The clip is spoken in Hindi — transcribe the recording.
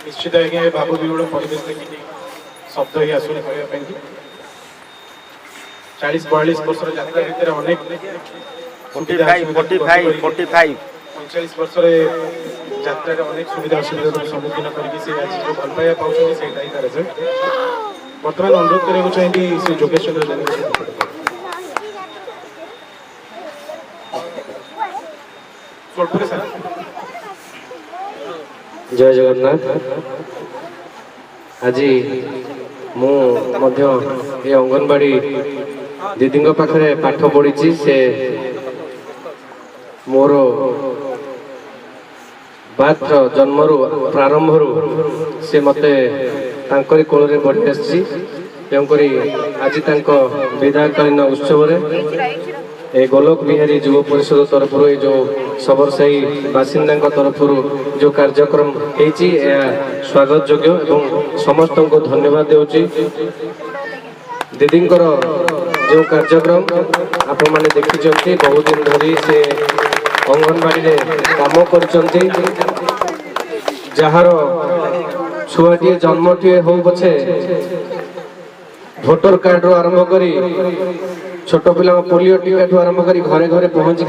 निश्चित आज्ञा भाव भी गोटे परिवेश देखिए शब्द ही आसुनी कहवाई 40-42 वर्ष यात्रा भितर अनेक 45 वर्ष यात्रा अनेक सुविधा असुविधा सम्मुखीन करके जो भल पाइबा पाँच से रिजल्ट बर्तमान अनुरोध करने चाहिए श्री जोगेश चंद्र जैन जय जगन्नाथ। आज मु अंगनवाड़ी दीदी पाखे पाठ पढ़ी से मोर बात जन्मरू प्रारंभरू से मते तांकरी कोल रे बढ़ी आसी तेणुकरी आज विदायकालीन उत्सव ए गोलोक बिहारी युव परिषद तरफ जो सबरसाई बासिंदा तरफ जो कार्यक्रम होती स्वागत योग्य एवं समस्त को धन्यवाद देउची। दीदी जो कार्यक्रम आपण मैंने देखी बहुत दिन धरी से अंगनवाड़ी काम कर जार छुआटे जन्मटे हो पछे भोटर कार्ड आरंभ करी छोट पिला पोलियो टीका आरंभ करी घरे घरे पहुंची